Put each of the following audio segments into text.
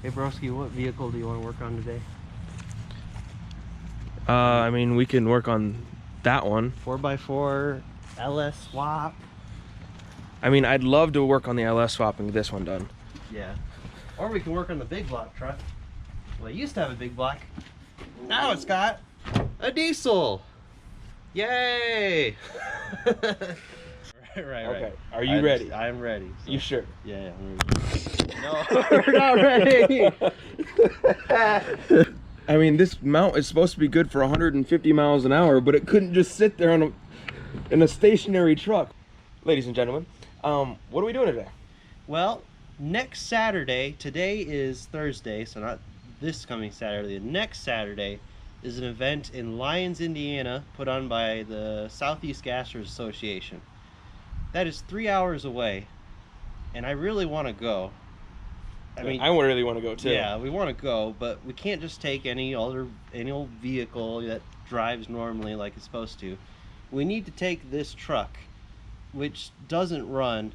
Hey broski, what vehicle do you want to work on today? I mean, we can work on that one. 4x4 LS swap. I mean, I'd love to work on the LS swap and get this one done. Yeah. Or we can work on the big block truck. Well, it used to have a big block. Now it's got a diesel. Yay! right. Okay. Are you ready? I'm ready. So. You sure? Yeah, I'm ready. No, we're not ready. I mean, this mount is supposed to be good for 150 miles an hour, but it couldn't just sit there on in a stationary truck. Ladies and gentlemen, what are we doing today? Well, next Saturday, today is Thursday, so not this coming Saturday, the next Saturday is an event in Lyons, Indiana, put on by the Southeast Gassers Association. That is 3 hours away, and I really want to go. I mean, I really want to go too. Yeah, we want to go, but we can't just take any old vehicle that drives normally like it's supposed to. We need to take this truck, which doesn't run.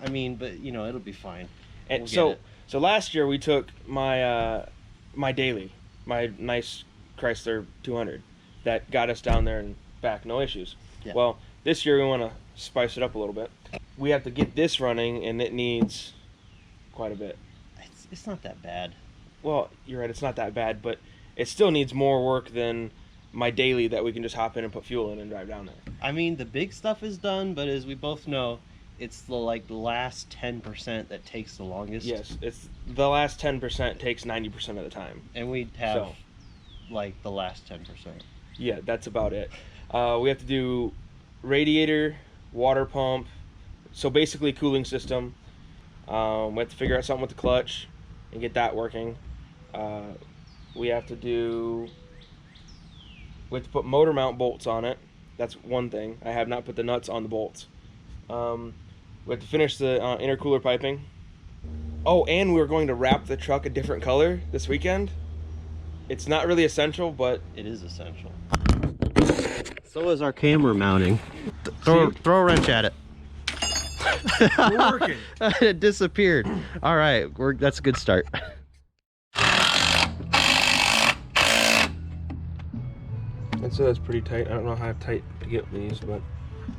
I mean, but you know, it'll be fine. And so last year we took my my daily, my nice Chrysler 200 that got us down there and back, no issues. Yeah. Well, this year we want to spice it up a little bit. We have to get this running, and it needs quite a bit. It's not that bad. Well, you're right, it's not that bad, but it still needs more work than my daily that we can just hop in and put fuel in and drive down there. I mean, the big stuff is done, but as we both know, it's the last 10% that takes the longest. Yes, it's the last 10% takes 90% of the time. And we have like the last 10%. Yeah, that's about it. We have to do radiator, water pump, so basically cooling system. We have to figure out something with the clutch and get that working. We have to put motor mount bolts on it. That's one thing. I have not put the nuts on the bolts. We have to finish the intercooler piping. Oh, and we're going to wrap the truck a different color this weekend. It's not really essential, but it is essential. So is our camera mounting. Throw a wrench at it. We're working. It disappeared. All right, that's a good start. And so that's pretty tight. I don't know how tight to get these, but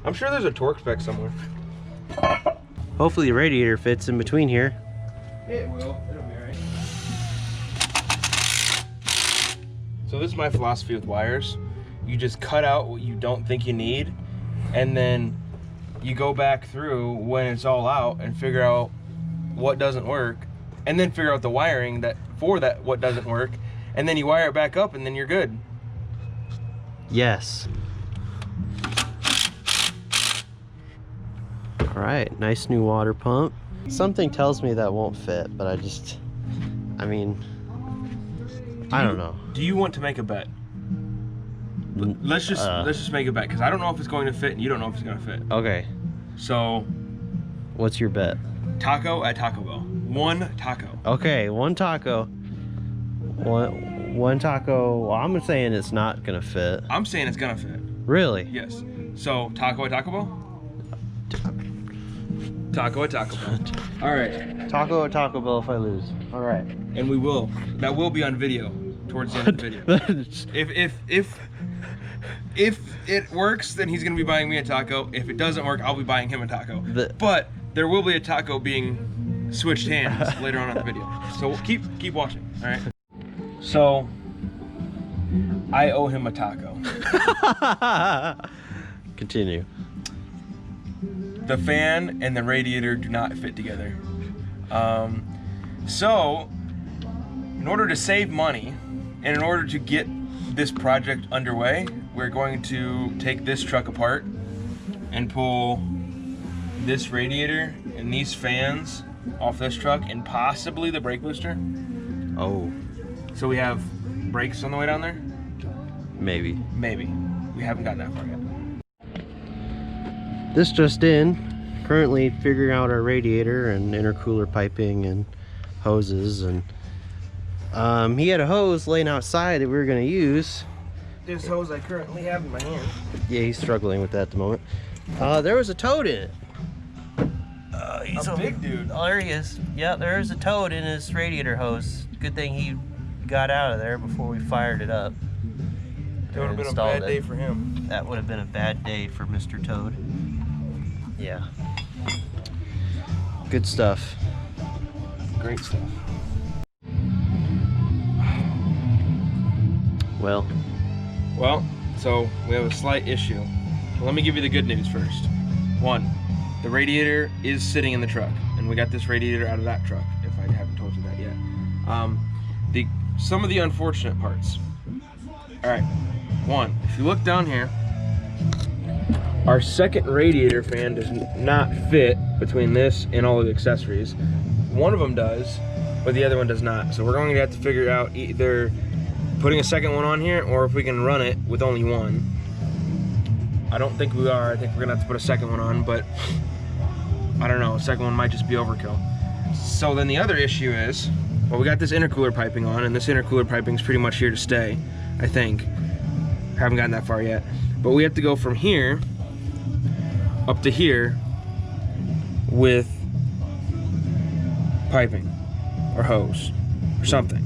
I'm sure there's a torque spec somewhere. Hopefully the radiator fits in between here. It will. It'll be alright. So this is my philosophy with wires. You just cut out what you don't think you need, and then you go back through when it's all out and figure out what doesn't work, and then figure out the wiring what doesn't work, and then you wire it back up, and then you're good. Yes. All right, nice new water pump. Something tells me that won't fit, but I mean, I don't know. Do you want to make a bet? Let's just make a bet, because I don't know if it's going to fit and you don't know if it's going to fit. Okay. So, what's your bet? Taco at Taco Bell. One taco. Okay, one taco. One taco. Well, I'm saying it's not gonna fit. I'm saying it's gonna fit. Really? Yes. So taco at Taco Bell. Taco at Taco Bell. All right. Taco at Taco Bell if I lose. All right. And we will. That will be on video towards the end of the video. If it works, then he's gonna be buying me a taco. If it doesn't work, I'll be buying him a taco. But there will be a taco being switched hands later on in the video. So we'll keep watching. All right. So I owe him a taco. Continue. The fan and the radiator do not fit together. So in order to save money and in order to get this project underway, we're going to take this truck apart and pull this radiator and these fans off this truck and possibly the brake booster. Oh. So we have brakes on the way down there? Maybe. Maybe. We haven't gotten that far yet. This just in. Currently figuring out our radiator and intercooler piping and hoses, and he had a hose laying outside that we were going to use. This hose I currently have in my hand. Yeah, he's struggling with that at the moment. There was a toad in it. He's a big dude. Oh, there he is. Yeah, there's a toad in his radiator hose. Good thing he got out of there before we fired it up. It would have been a bad day for him. That would have been a bad day for Mr. Toad. Yeah. Good stuff. Great stuff. Well, so we have a slight issue. Well, let me give you the good news first. One, the radiator is sitting in the truck, and we got this radiator out of that truck, if I haven't told you that yet. Some of the unfortunate parts. All right, one, if you look down here, our second radiator fan does not fit between this and all of the accessories. One of them does, but the other one does not. So we're going to have to figure out either putting a second one on here, or if we can run it with only one. I don't think we are. I think we're gonna have to put a second one on, but I don't know. A second one might just be overkill. So then the other issue is, well, we got this intercooler piping on, and this intercooler piping is pretty much here to stay, I think. Haven't gotten that far yet. But we have to go from here up to here with piping or hose or something.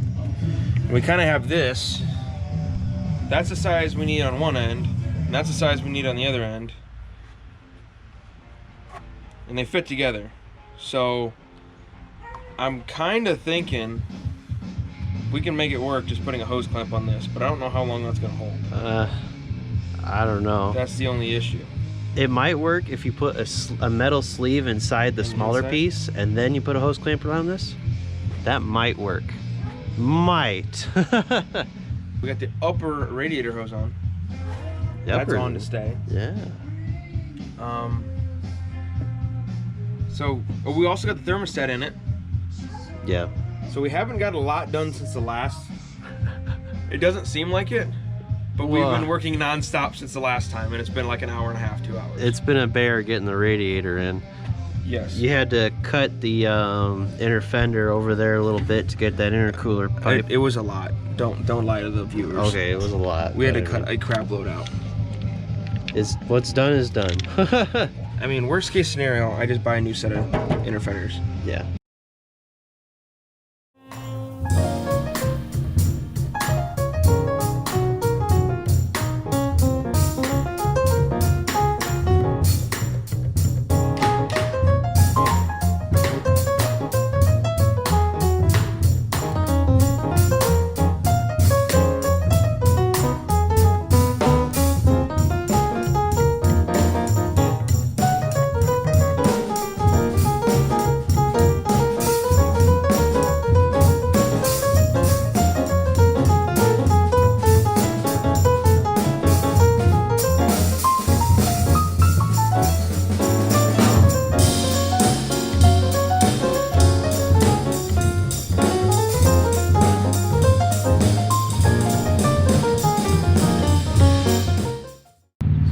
And we kind of have this. That's the size we need on one end, and that's the size we need on the other end. And they fit together. So I'm kind of thinking we can make it work just putting a hose clamp on this, but I don't know how long that's gonna hold. I don't know. That's the only issue. It might work if you put a metal sleeve inside the smaller piece, and then you put a hose clamp around this. That might work. Might. We got the upper radiator hose on. That's on to stay. Yeah. So we also got the thermostat in it. Yeah. So we haven't got a lot done since the last. It doesn't seem like it, but we've been working non-stop since the last time, and it's been like an hour and a half, 2 hours. It's been a bear getting the radiator in. Yes. You had to cut the inner fender over there a little bit to get that intercooler pipe. It was a lot. Don't lie to the viewers. Okay, it was a lot. We had to cut a crab load out. What's done is done. I mean, worst case scenario, I just buy a new set of inner fenders. Yeah.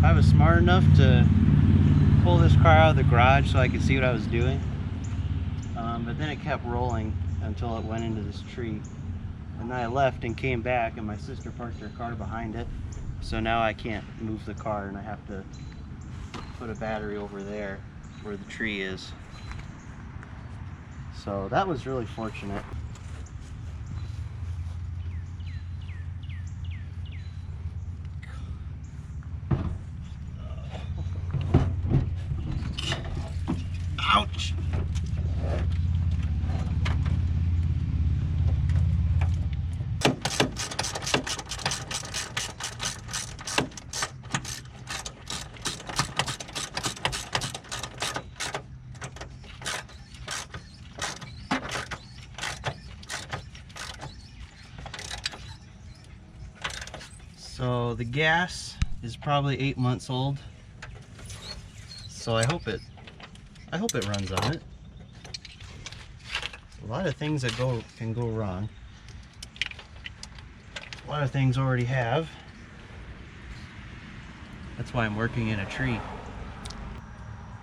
I was smart enough to pull this car out of the garage so I could see what I was doing, but then it kept rolling until it went into this tree, and then I left and came back, and my sister parked her car behind it, so now I can't move the car, and I have to put a battery over there where the tree is. So that was really fortunate. Ouch! So the gas is probably 8 months old. So I hope it runs on it. A lot of things that can go wrong. A lot of things already have. That's why I'm working in a tree.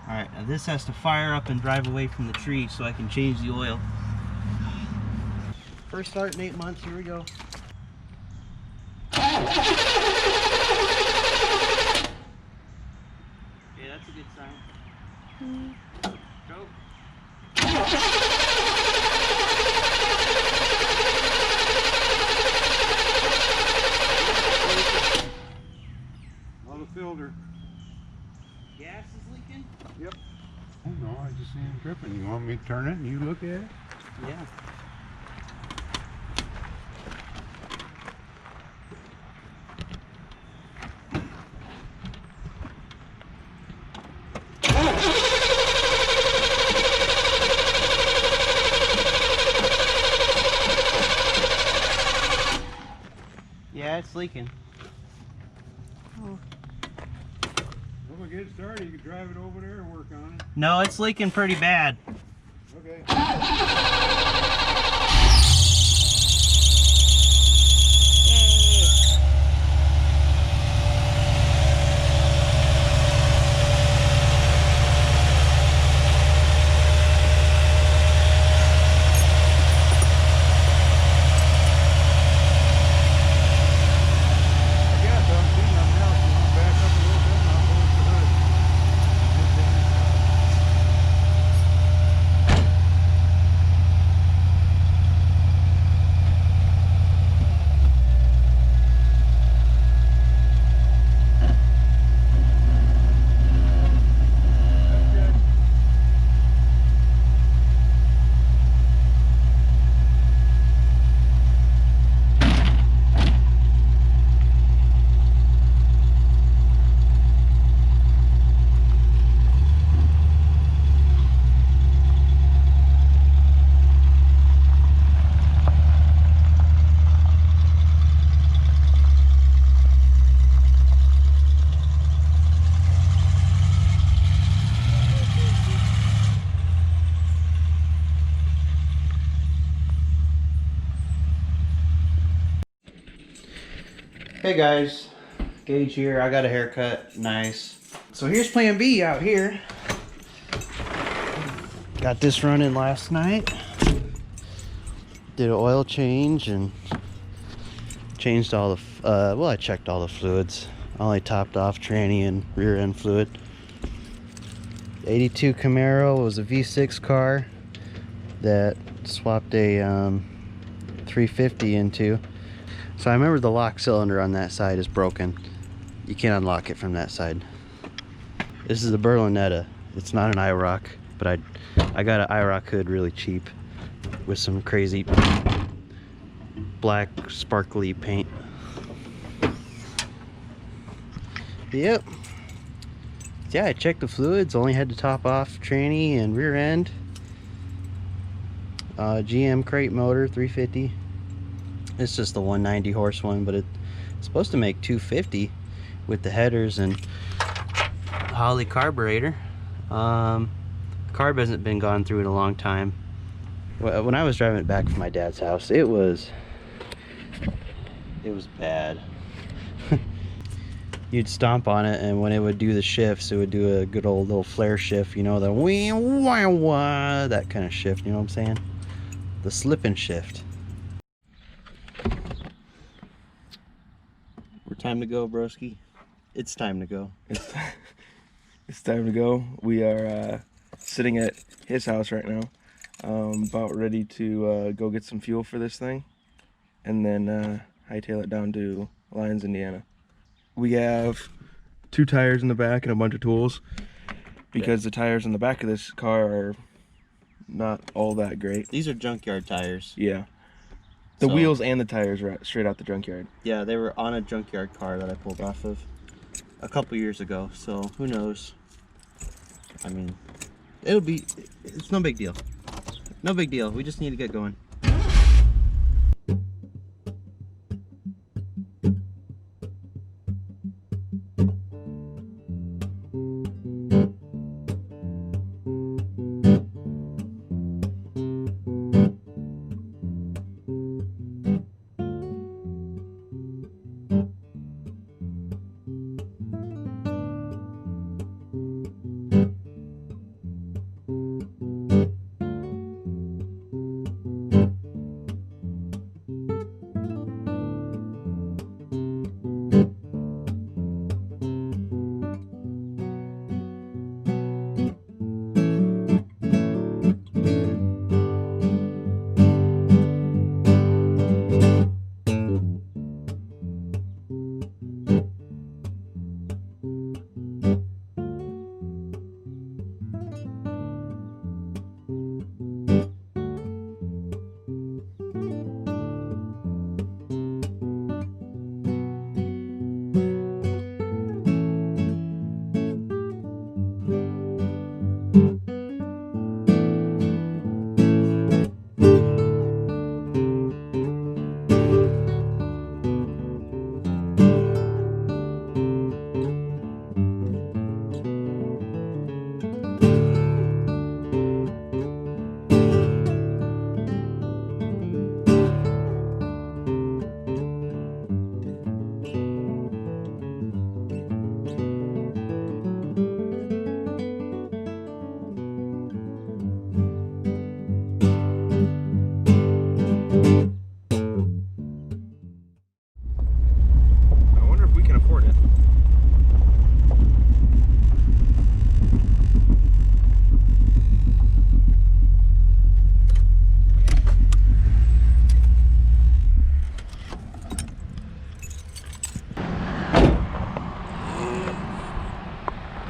Alright, now this has to fire up and drive away from the tree so I can change the oil. First start in 8 months, here we go. Okay, that's a good sign. Go. tripping. You want me to turn it and you look at it? Yeah. Yeah, it's leaking. Well, we'll get it started. You can drive it over there and work on it. No, it's leaking pretty bad. Okay. Hey guys, Gage here. I got a haircut. Nice. So here's plan B out here. Got this running last night. Did an oil change and changed all the, well, I checked all the fluids. I only topped off tranny and rear end fluid. 82 Camaro was a V6 car that swapped a 350 into. So I remember the lock cylinder on that side is broken. You can't unlock it from that side. This is a Berlinetta. It's not an IROC, but I got an IROC hood really cheap with some crazy black sparkly paint. Yep. Yeah, I checked the fluids. Only had to top off tranny and rear end. GM crate motor, 350. It's just the 190 horse one, but it's supposed to make 250 with the headers and Holley carburetor. Carb hasn't been gone through in a long time. When I was driving it back from my dad's house, it was bad. You'd stomp on it, and when it would do the shifts, it would do a good old little flare shift, you know, the wee wah wah, that kind of shift, you know what I'm saying? The slip and shift. Time to go, broski. It's time to go. It's time to go. We are sitting at his house right now, about ready to go get some fuel for this thing, and then hightail it down to Lyons, Indiana. We have 2 tires in the back and a bunch of tools, because the tires in the back of this car are not all that great. These are junkyard tires. Yeah. The wheels and the tires are straight out the junkyard. Yeah, they were on a junkyard car that I pulled off of a couple years ago, so who knows? I mean, it's no big deal. No big deal. We just need to get going.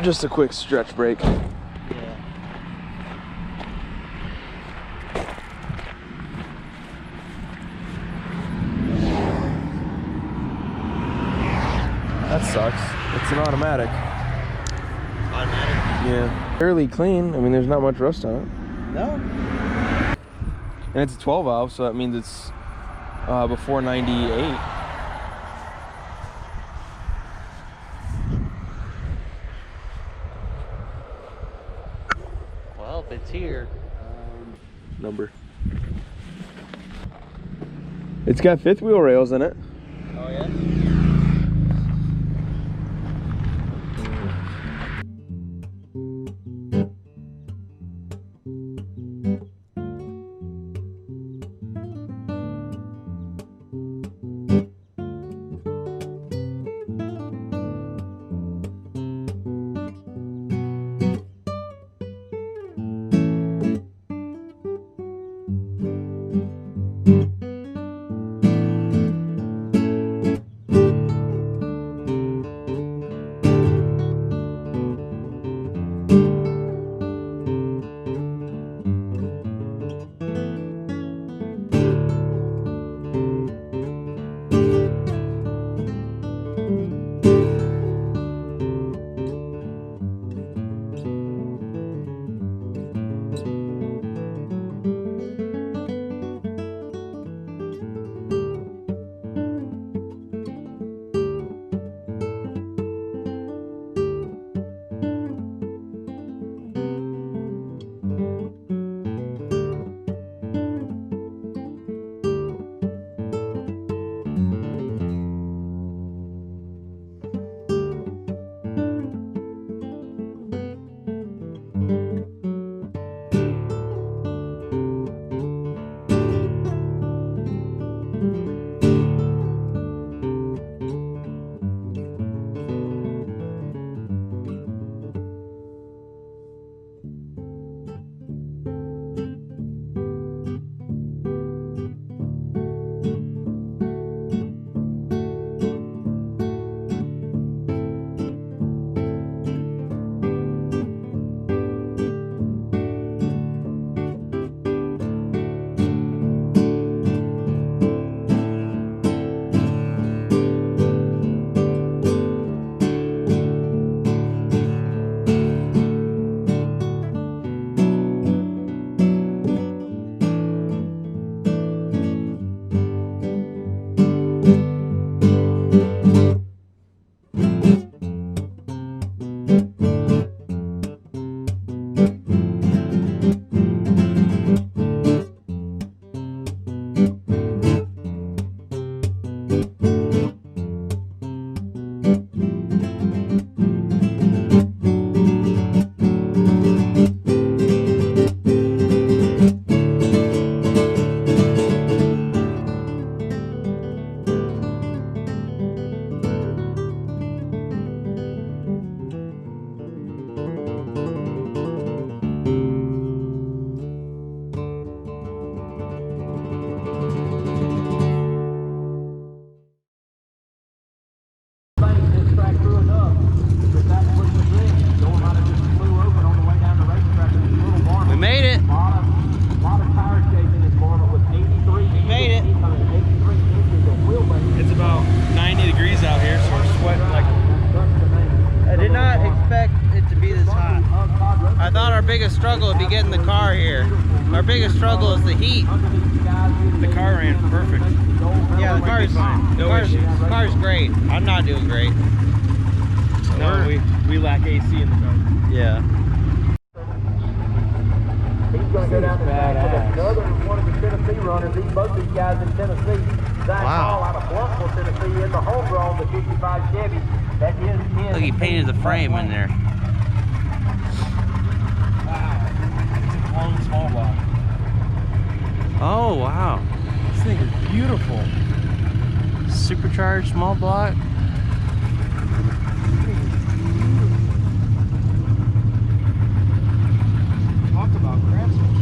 Just a quick stretch break. Yeah. That sucks. It's an automatic. Automatic? Yeah. Fairly clean. I mean, there's not much rust on it. No. And it's a 12 valve, so that means it's before 98. Well, if it's here. Number. It's got fifth wheel rails in it. Oh, yeah? biggest struggle would be getting the car here. Our biggest struggle is the heat. The car ran perfect. Yeah, the car's fine. No issues. The car's great. I'm not doing great. No, we lack AC in the car. Yeah. He's going to go down to another one of the Tennessee runners. Both these guys in Tennessee. Zach Hall out of Bluffville, Tennessee, in the homegrown, the 55 Chevy. That is his. Look, he painted the frame in there. Wow. It's a long small block. Oh, wow. This thing is beautiful. Supercharged small block. Talk about craftsmanship.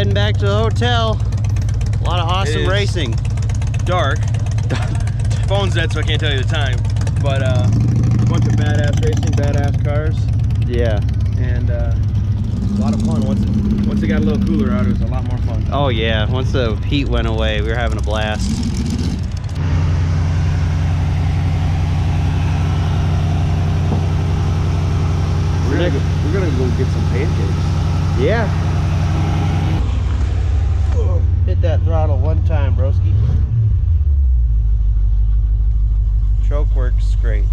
Heading back to the hotel. A lot of awesome It is racing. dark. Phone's dead, so I can't tell you the time. But a bunch of badass racing, badass cars, Yeah. and a lot of fun. Once it got a little cooler out, it was a lot more fun. Oh yeah. Once the heat went away, we were having a blast. We're gonna go get some pancakes. Yeah. Hit that throttle one time, broski. Choke works great.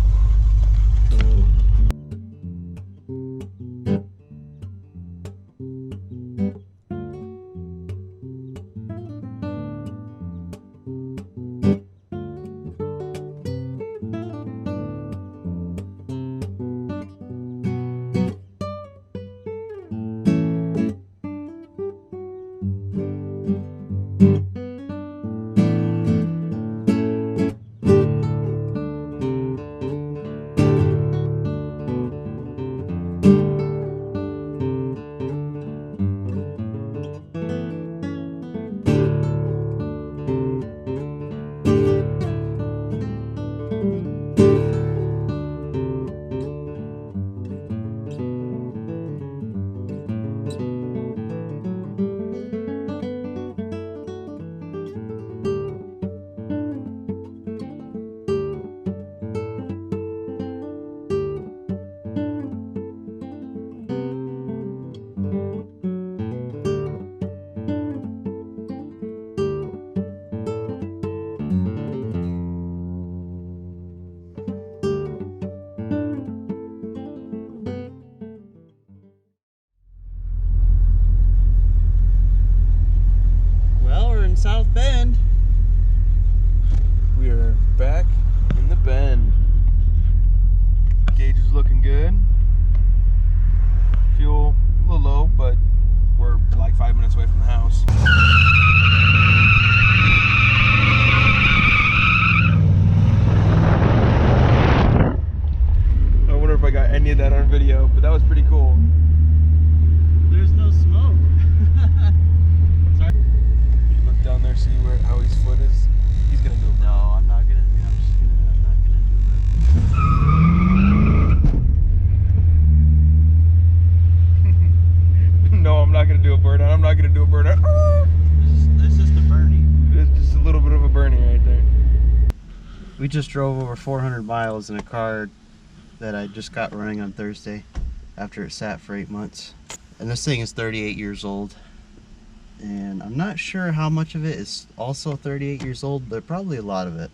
Well, we're in South Bend. We are back in the bend. Gage is looking good. Fuel a little low, but we're like 5 minutes away from the house. I wonder if I got any of that on video, but that was pretty cool. There's no smoke. Look down there, see how his foot is. He's gonna do it. No, I'm not gonna. I'm not gonna do that. No, I'm not gonna do a burnout. I'm not gonna do a burnout. This is the Bernie. It's just a little bit of a burning right there. We just drove over 400 miles in a car that I just got running on Thursday after it sat for 8 months. And this thing is 38 years old. And I'm not sure how much of it is also 38 years old, but probably a lot of it.